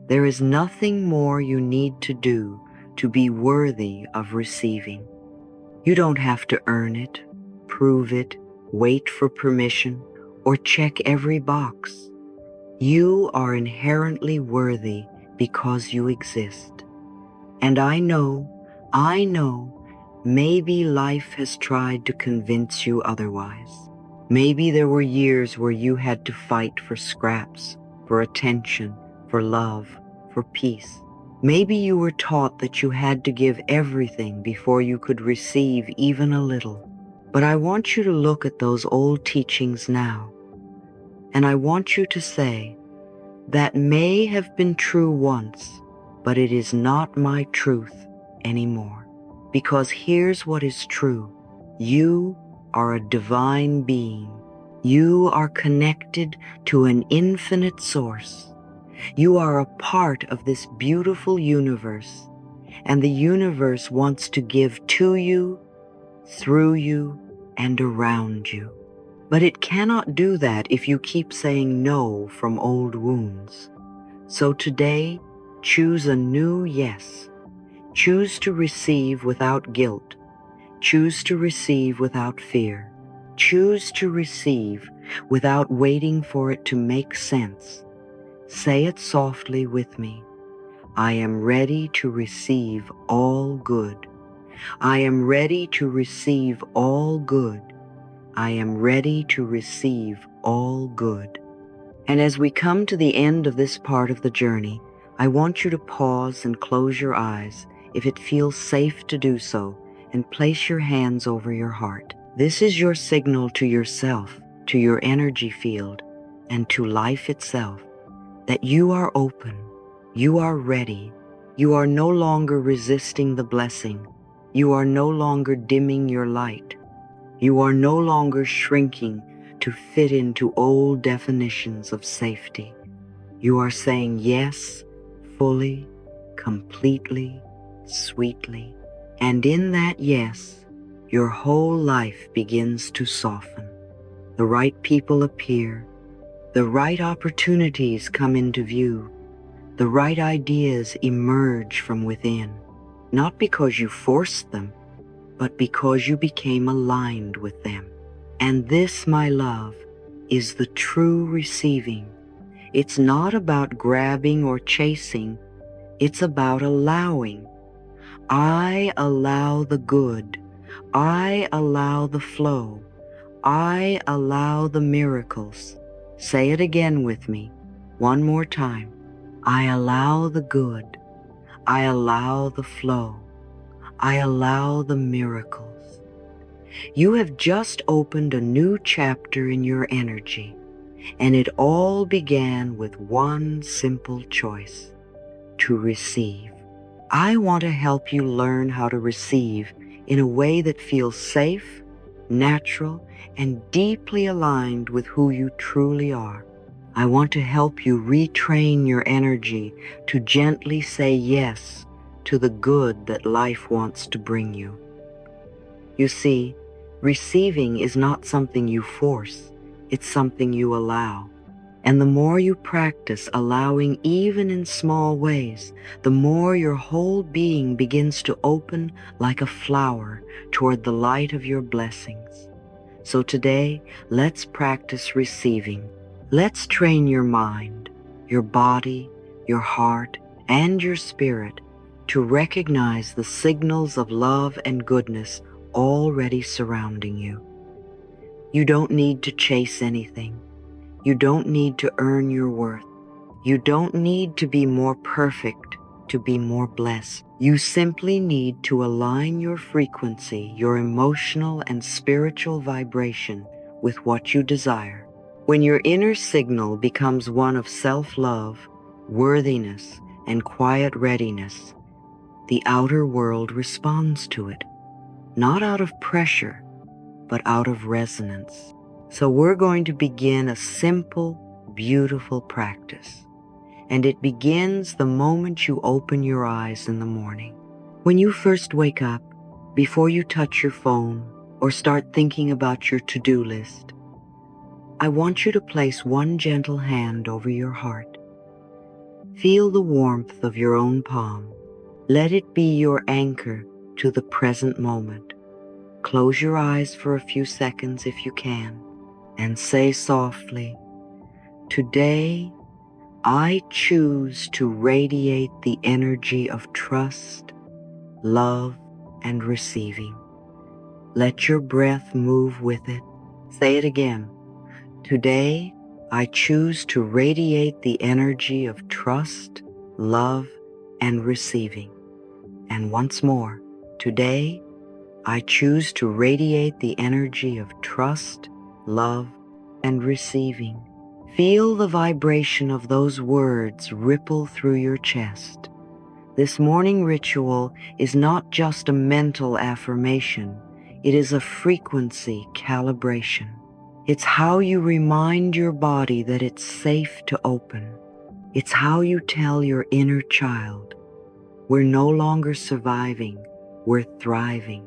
There is nothing more you need to do to be worthy of receiving. You don't have to earn it, prove it, wait for permission, or check every box. You are inherently worthy because you exist. And I know, maybe life has tried to convince you otherwise. Maybe there were years where you had to fight for scraps, for attention, for love, for peace. Maybe you were taught that you had to give everything before you could receive even a little. But I want you to look at those old teachings now, and I want you to say, that may have been true once, but it is not my truth anymore. Because here's what is true. You are a divine being. You are connected to an infinite source. You are a part of this beautiful universe, and the universe wants to give to you, through you, and around you. But it cannot do that if you keep saying no from old wounds. So today, choose a new yes. Choose to receive without guilt. Choose to receive without fear. Choose to receive without waiting for it to make sense. Say it softly with me. I am ready to receive all good. I am ready to receive all good. I am ready to receive all good. And as we come to the end of this part of the journey, I want you to pause and close your eyes if it feels safe to do so, and place your hands over your heart. This is your signal to yourself, to your energy field, and to life itself, that you are open, you are ready, you are no longer resisting the blessing, you are no longer dimming your light, you are no longer shrinking to fit into old definitions of safety. You are saying yes, fully, completely, sweetly. And in that yes, your whole life begins to soften. The right people appear. The right opportunities come into view. The right ideas emerge from within, not because you forced them, but because you became aligned with them. And this, my love, is the true receiving. It's not about grabbing or chasing. It's about allowing. I allow the good. I allow the flow. I allow the miracles. Say it again with me, one more time. I allow the good. I allow the flow. I allow the miracles. You have just opened a new chapter in your energy, and it all began with one simple choice: to receive. I want to help you learn how to receive in a way that feels safe, natural, and deeply aligned with who you truly are. I want to help you retrain your energy to gently say yes to the good that life wants to bring you. You see, receiving is not something you force, it's something you allow. And the more you practice allowing, even in small ways, the more your whole being begins to open like a flower toward the light of your blessings. So today, let's practice receiving. Let's train your mind, your body, your heart, and your spirit to recognize the signals of love and goodness already surrounding you. You don't need to chase anything. You don't need to earn your worth. You don't need to be more perfect to be more blessed. You simply need to align your frequency, your emotional and spiritual vibration with what you desire. When your inner signal becomes one of self-love, worthiness, and quiet readiness, the outer world responds to it, not out of pressure, but out of resonance. So we're going to begin a simple, beautiful practice. And it begins the moment you open your eyes in the morning. When you first wake up, before you touch your phone or start thinking about your to-do list, I want you to place one gentle hand over your heart. Feel the warmth of your own palm. Let it be your anchor to the present moment. Close your eyes for a few seconds if you can, and say softly, "Today, I choose to radiate the energy of trust, love, and receiving." Let your breath move with it. Say it again. Today, I choose to radiate the energy of trust, love, and receiving. And once more, today, I choose to radiate the energy of trust, love, and receiving. Feel the vibration of those words ripple through your chest. This morning ritual is not just a mental affirmation, it is a frequency calibration. It's how you remind your body that it's safe to open. It's how you tell your inner child, we're no longer surviving, we're thriving.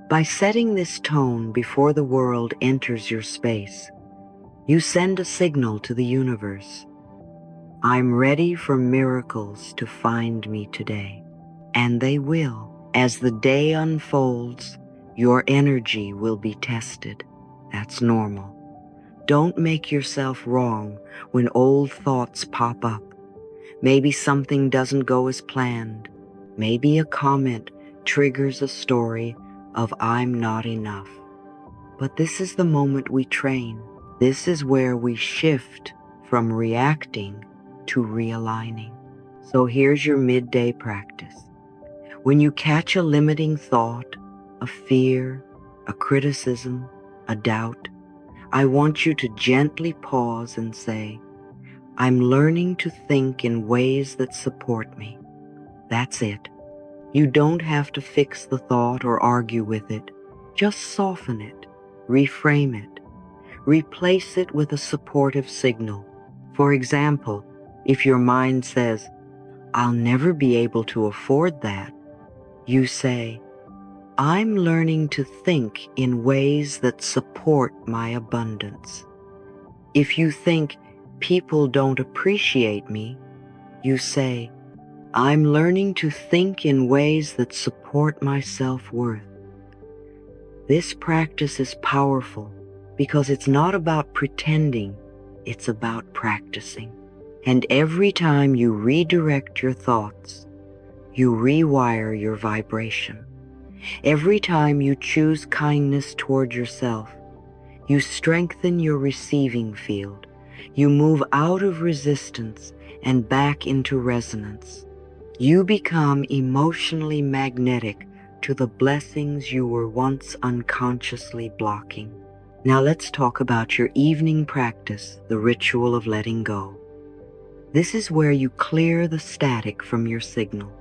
By setting this tone before the world enters your space, you send a signal to the universe. I'm ready for miracles to find me today. And they will. As the day unfolds, your energy will be tested. That's normal. Don't make yourself wrong when old thoughts pop up. Maybe something doesn't go as planned. Maybe a comment triggers a story of "I'm not enough." But this is the moment we train. This is where we shift from reacting to realigning. So here's your midday practice. When you catch a limiting thought, a fear, a criticism, a doubt, I want you to gently pause and say, "I'm learning to think in ways that support me." That's it. You don't have to fix the thought or argue with it. Just soften it, reframe it, replace it with a supportive signal. For example, if your mind says, "I'll never be able to afford that," you say, "I'm learning to think in ways that support my abundance." If you think, "People don't appreciate me," you say, "I'm learning to think in ways that support my self-worth." This practice is powerful because it's not about pretending, it's about practicing. And every time you redirect your thoughts, you rewire your vibration. Every time you choose kindness toward yourself, you strengthen your receiving field. You move out of resistance and back into resonance. You become emotionally magnetic to the blessings you were once unconsciously blocking. Now let's talk about your evening practice, the ritual of letting go. This is where you clear the static from your signal.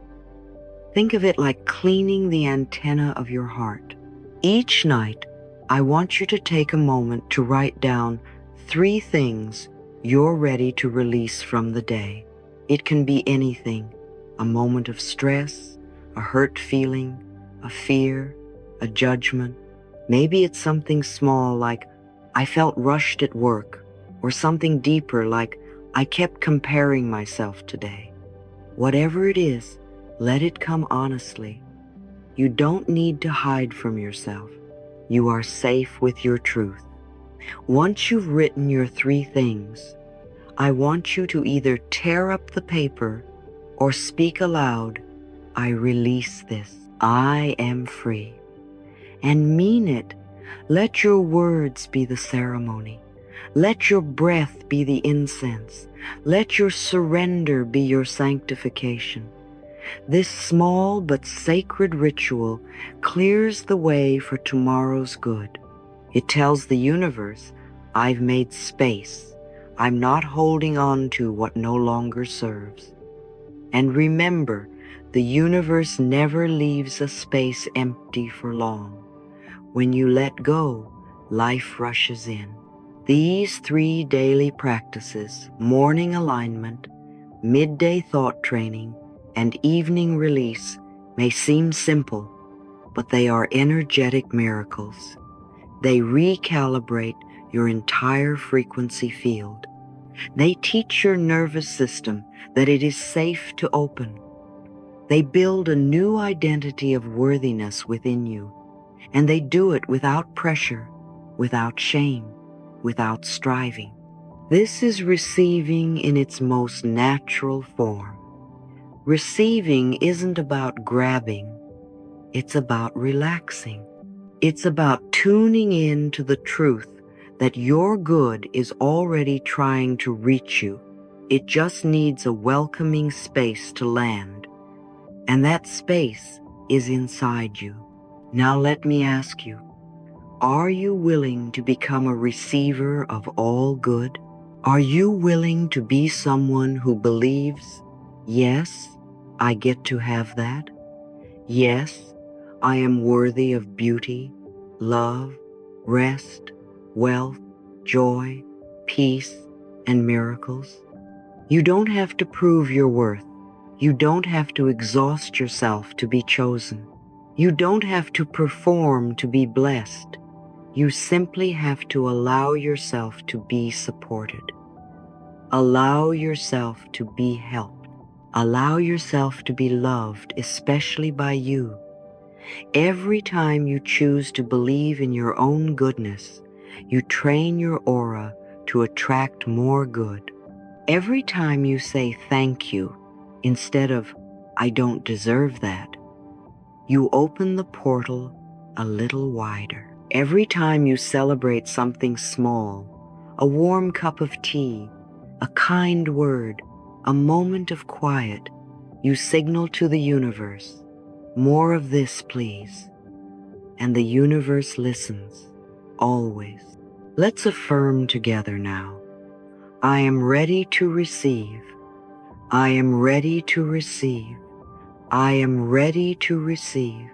Think of it like cleaning the antenna of your heart. Each night, I want you to take a moment to write down 3 things you're ready to release from the day. It can be anything: a moment of stress, a hurt feeling, a fear, a judgment. Maybe it's something small like, "I felt rushed at work," or something deeper like, "I kept comparing myself today." Whatever it is, let it come honestly. You don't need to hide from yourself. You are safe with your truth. Once you've written your 3 things, I want you to either tear up the paper or speak aloud, "I release this. I am free." And mean it. Let your words be the ceremony. Let your breath be the incense. Let your surrender be your sanctification. This small but sacred ritual clears the way for tomorrow's good. It tells the universe, "I've made space. I'm not holding on to what no longer serves." And remember, the universe never leaves a space empty for long. When you let go, life rushes in. These 3 daily practices, morning alignment, midday thought training, and evening release, may seem simple, but they are energetic miracles. They recalibrate your entire frequency field. They teach your nervous system that it is safe to open. They build a new identity of worthiness within you, and they do it without pressure, without shame, without striving. This is receiving in its most natural form. Receiving isn't about grabbing, it's about relaxing. It's about tuning in to the truth that your good is already trying to reach you. It just needs a welcoming space to land, and that space is inside you. Now let me ask you, are you willing to become a receiver of all good? Are you willing to be someone who believes, "Yes, I get to have that. Yes, I am worthy of beauty, love, rest, wealth, joy, peace, and miracles"? You don't have to prove your worth. You don't have to exhaust yourself to be chosen. You don't have to perform to be blessed. You simply have to allow yourself to be supported. Allow yourself to be helped. Allow yourself to be loved, especially by you. Every time you choose to believe in your own goodness, you train your aura to attract more good. Every time you say thank you instead of I don't deserve that, you open the portal a little wider. Every time you celebrate something small, a warm cup of tea, a kind word, a moment of quiet, you signal to the universe, more of this, please. And the universe listens, always. Let's affirm together now. I am ready to receive. I am ready to receive. I am ready to receive.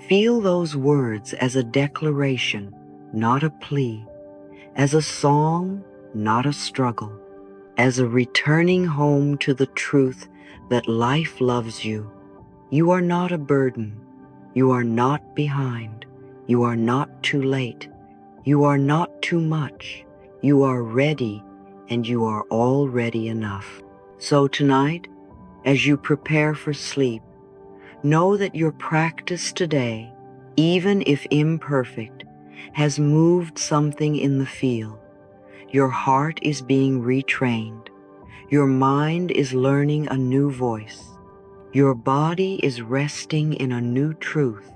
Feel those words as a declaration, not a plea, as a song, not a struggle, as a returning home to the truth that life loves you. You are not a burden. You are not behind. You are not too late. You are not too much. You are ready, and you are already enough. So tonight, as you prepare for sleep, know that your practice today, even if imperfect, has moved something in the field. Your heart is being retrained. Your mind is learning a new voice. Your body is resting in a new truth.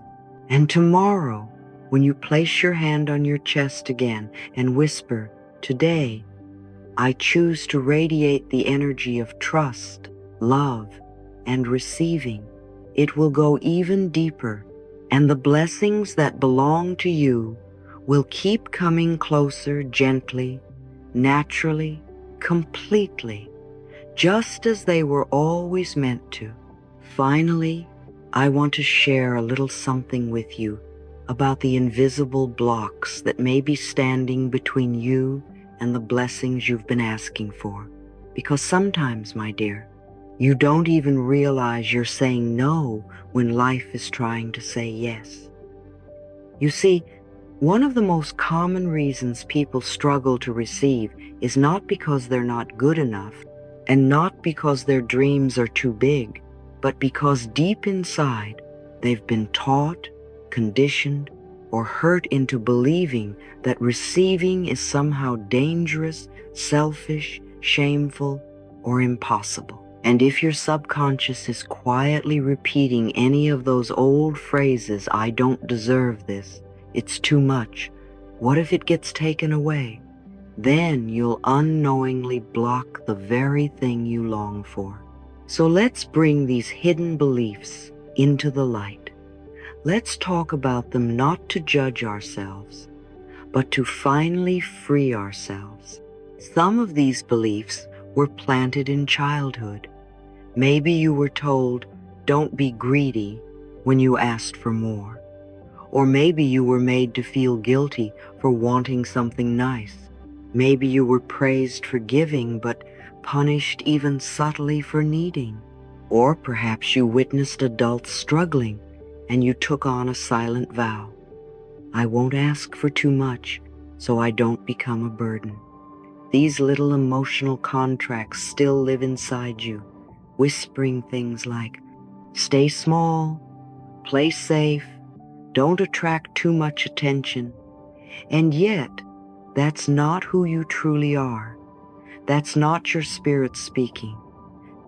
And tomorrow, when you place your hand on your chest again and whisper, "Today, I choose to radiate the energy of trust, love, and receiving," it will go even deeper, and the blessings that belong to you will keep coming closer gently, naturally, completely, just as they were always meant to. Finally, I want to share a little something with you about the invisible blocks that may be standing between you and the blessings you've been asking for. Because sometimes, my dear, you don't even realize you're saying no when life is trying to say yes. You see, one of the most common reasons people struggle to receive is not because they're not good enough, and not because their dreams are too big, but because deep inside, they've been taught, conditioned, or hurt into believing that receiving is somehow dangerous, selfish, shameful, or impossible. And if your subconscious is quietly repeating any of those old phrases, "I don't deserve this," "it's too much," "what if it gets taken away?" then you'll unknowingly block the very thing you long for. So let's bring these hidden beliefs into the light. Let's talk about them not to judge ourselves, but to finally free ourselves. Some of these beliefs were planted in childhood. Maybe you were told, "Don't be greedy," when you asked for more. Or maybe you were made to feel guilty for wanting something nice. Maybe you were praised for giving, but punished even subtly for needing. Or perhaps you witnessed adults struggling, and you took on a silent vow. "I won't ask for too much, so I don't become a burden." These little emotional contracts still live inside you, whispering things like, "Stay small, play safe, don't attract too much attention." And yet, that's not who you truly are. That's not your spirit speaking.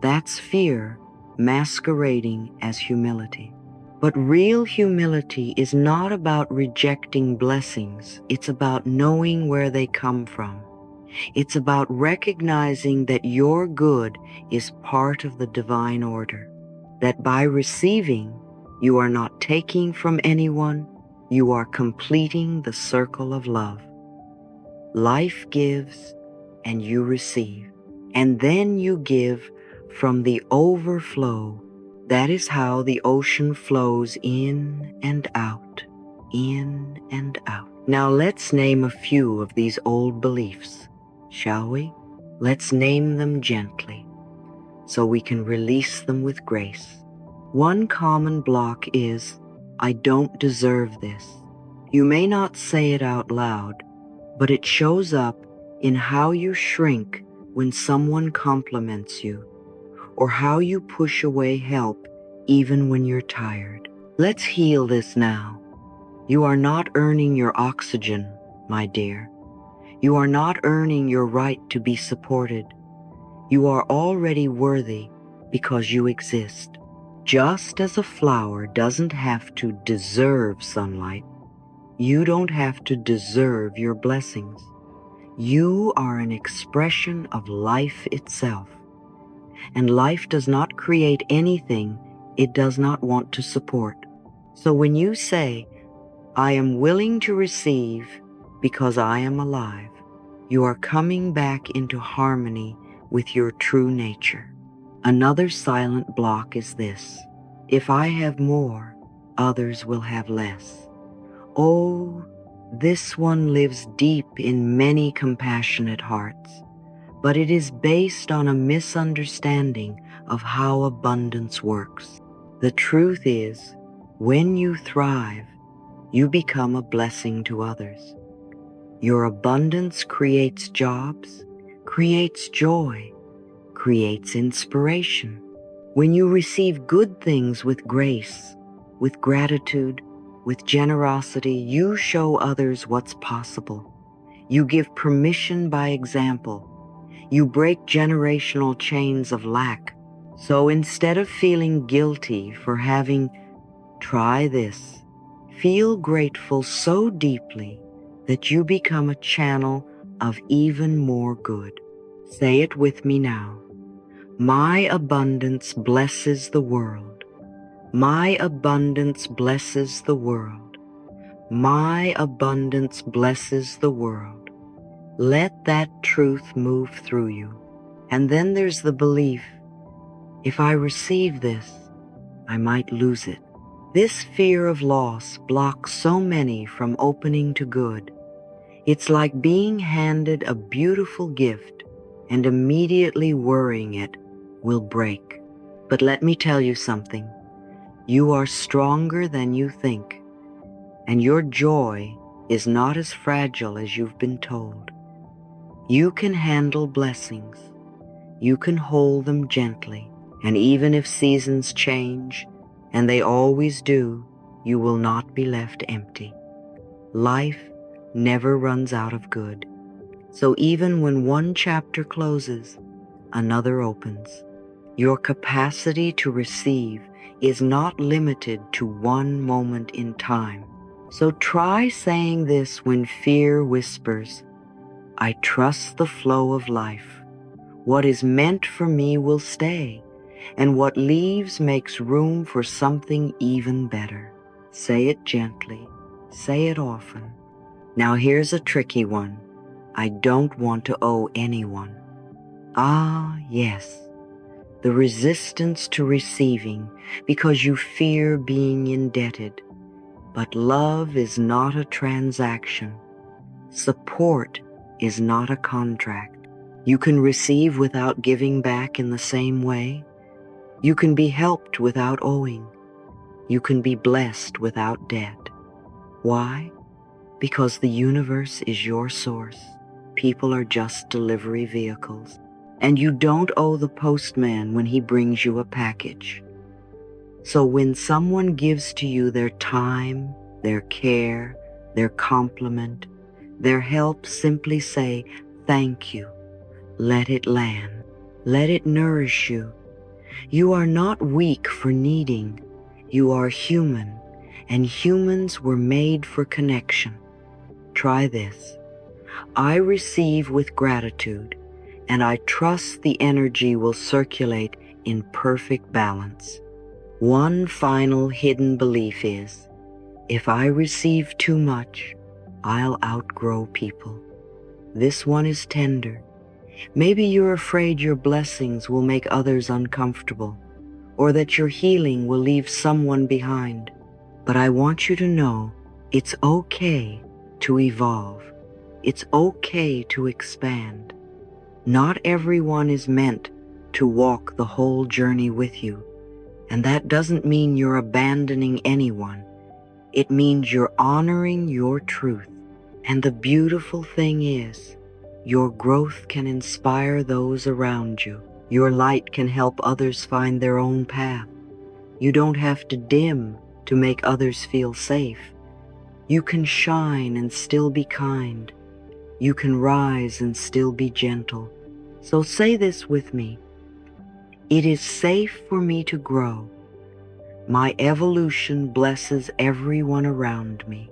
That's fear masquerading as humility. But real humility is not about rejecting blessings. It's about knowing where they come from. It's about recognizing that your good is part of the divine order. That by receiving, you are not taking from anyone, you are completing the circle of love. Life gives and you receive, and then you give from the overflow. That is how the ocean flows in and out, in and out. Now let's name a few of these old beliefs, shall we? Let's name them gently so we can release them with grace. One common block is, "I don't deserve this." You may not say it out loud, but it shows up in how you shrink when someone compliments you, or how you push away help even when you're tired. Let's heal this now. You are not earning your oxygen, my dear. You are not earning your right to be supported. You are already worthy because you exist. Just as a flower doesn't have to deserve sunlight, you don't have to deserve your blessings. You are an expression of life itself, and life does not create anything it does not want to support. So when you say, I am willing to receive because I am alive, you are coming back into harmony with your true nature. Another silent block is this: if I have more, others will have less. Oh, this one lives deep in many compassionate hearts, but it is based on a misunderstanding of how abundance works. The truth is, when you thrive, you become a blessing to others. Your abundance creates jobs, creates joy, creates inspiration. When you receive good things with grace, with gratitude, with generosity, you show others what's possible. You give permission by example. You break generational chains of lack. So instead of feeling guilty for having, try this. Feel grateful so deeply that you become a channel of even more good. Say it with me now. My abundance blesses the world. My abundance blesses the world. My abundance blesses the world. Let that truth move through you. And then there's the belief, if I receive this, I might lose it. This fear of loss blocks so many from opening to good. It's like being handed a beautiful gift and immediately worrying it will break. But let me tell you something. You are stronger than you think, and your joy is not as fragile as you've been told. You can handle blessings. You can hold them gently, and even if seasons change, and they always do, you will not be left empty. Life never runs out of good. So even when one chapter closes, another opens. Your capacity to receive is not limited to one moment in time. So try saying this when fear whispers, I trust the flow of life. What is meant for me will stay, and what leaves makes room for something even better. Say it gently. Say it often. Now here's a tricky one. I don't want to owe anyone. Ah, yes. The resistance to receiving because you fear being indebted. But love is not a transaction. Support is not a contract. You can receive without giving back in the same way. You can be helped without owing. You can be blessed without debt. Why? Because the universe is your source. People are just delivery vehicles. And you don't owe the postman when he brings you a package. So when someone gives to you their time, their care, their compliment, their help, simply say, thank you. Let it land. Let it nourish you. You are not weak for needing. You are human, and humans were made for connection. Try this. I receive with gratitude, and I trust the energy will circulate in perfect balance. One final hidden belief is, if I receive too much, I'll outgrow people. This one is tender. Maybe you're afraid your blessings will make others uncomfortable, or that your healing will leave someone behind. But I want you to know it's okay to evolve. It's okay to expand. Not everyone is meant to walk the whole journey with you. And that doesn't mean you're abandoning anyone. It means you're honoring your truth. And the beautiful thing is, your growth can inspire those around you. Your light can help others find their own path. You don't have to dim to make others feel safe. You can shine and still be kind. You can rise and still be gentle. So say this with me. It is safe for me to grow. My evolution blesses everyone around me.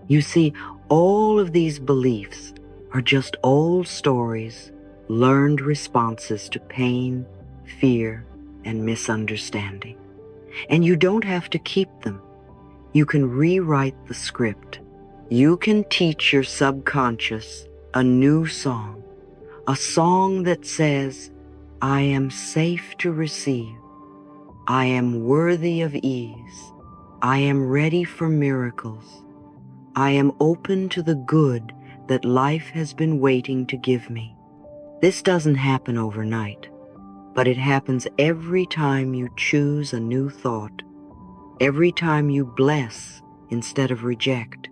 You see, all of these beliefs are just old stories, learned responses to pain, fear, and misunderstanding. And you don't have to keep them. You can rewrite the script. You can teach your subconscious a new song, a song that says, I am safe to receive. I am worthy of ease. I am ready for miracles. I am open to the good that life has been waiting to give me. This doesn't happen overnight, but it happens every time you choose a new thought, every time you bless instead of reject,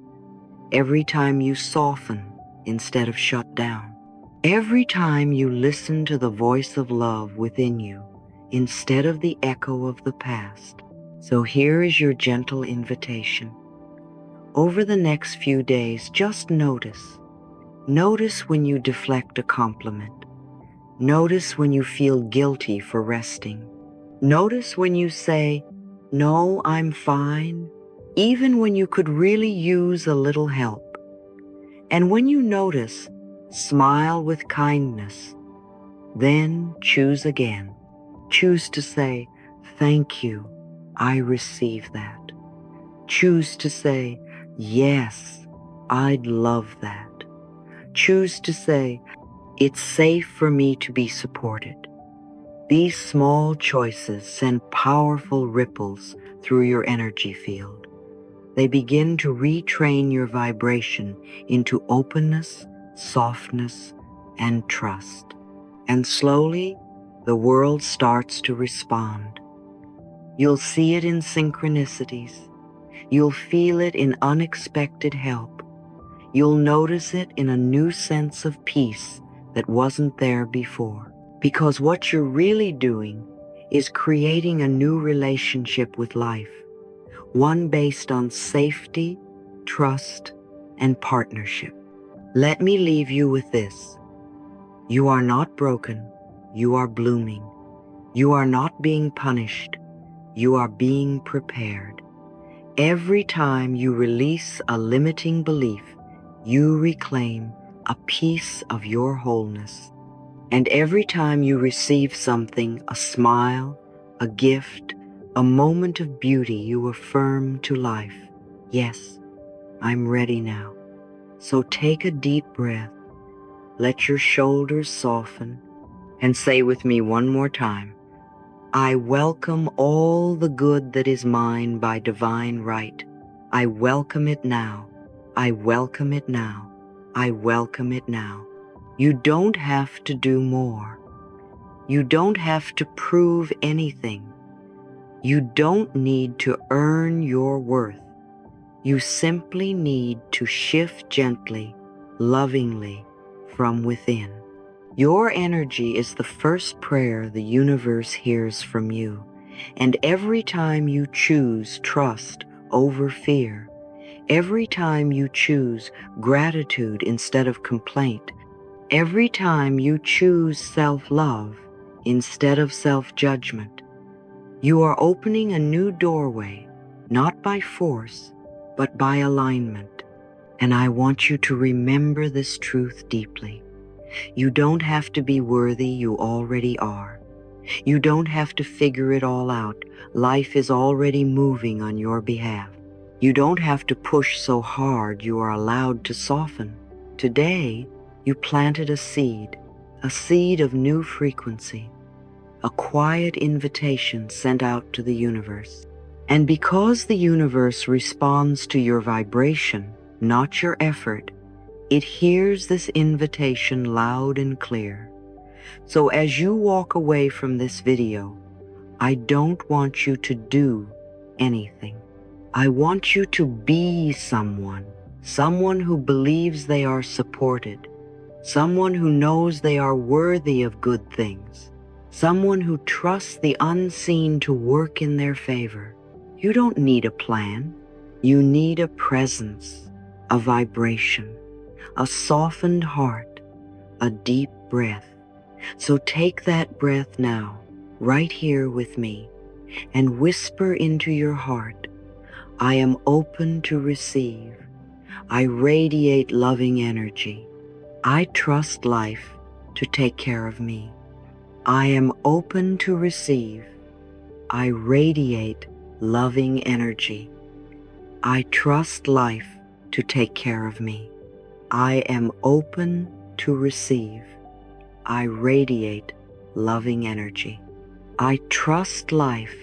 every time you soften instead of shut down, every time you listen to the voice of love within you instead of the echo of the past. So here is your gentle invitation. Over the next few days, just notice. Notice when you deflect a compliment. Notice when you feel guilty for resting. Notice when you say, no, I'm fine, even when you could really use a little help. And when you notice, smile with kindness. Then choose again. Choose to say, thank you, I receive that. Choose to say, yes, I'd love that. Choose to say, it's safe for me to be supported. These small choices send powerful ripples through your energy field. They begin to retrain your vibration into openness, softness, and trust. And slowly, the world starts to respond. You'll see it in synchronicities. You'll feel it in unexpected help. You'll notice it in a new sense of peace that wasn't there before. Because what you're really doing is creating a new relationship with life, one based on safety, trust, and partnership. Let me leave you with this. You are not broken. You are blooming. You are not being punished. You are being prepared. Every time you release a limiting belief, you reclaim a piece of your wholeness. And every time you receive something, a smile, a gift, a moment of beauty, you affirm to life, yes, I'm ready now. So take a deep breath, let your shoulders soften, and say with me one more time, I welcome all the good that is mine by divine right. I welcome it now. I welcome it now. I welcome it now. You don't have to do more. You don't have to prove anything. You don't need to earn your worth. You simply need to shift gently, lovingly from within. Your energy is the first prayer the universe hears from you. And every time you choose trust over fear, every time you choose gratitude instead of complaint, every time you choose self-love instead of self-judgment, you are opening a new doorway, not by force, but by alignment. And I want you to remember this truth deeply. You don't have to be worthy, you already are. You don't have to figure it all out. Life is already moving on your behalf. You don't have to push so hard, you are allowed to soften. Today, you planted a seed of new frequency, a quiet invitation sent out to the universe. And because the universe responds to your vibration, not your effort, it hears this invitation loud and clear. So as you walk away from this video, I don't want you to do anything. I want you to be someone who believes they are supported, someone who knows they are worthy of good things, someone who trusts the unseen to work in their favor. You don't need a plan. You need a presence, a vibration, a softened heart, a deep breath. So take that breath now, right here with me, and whisper into your heart, I am open to receive. I radiate loving energy. I trust life to take care of me. I am open to receive. I radiate loving energy. I trust life to take care of me. I am open to receive. I radiate loving energy. I trust life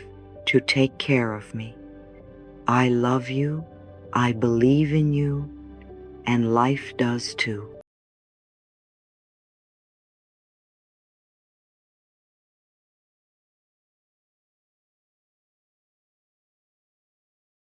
to take care of me. I love you, I believe in you, and life does too.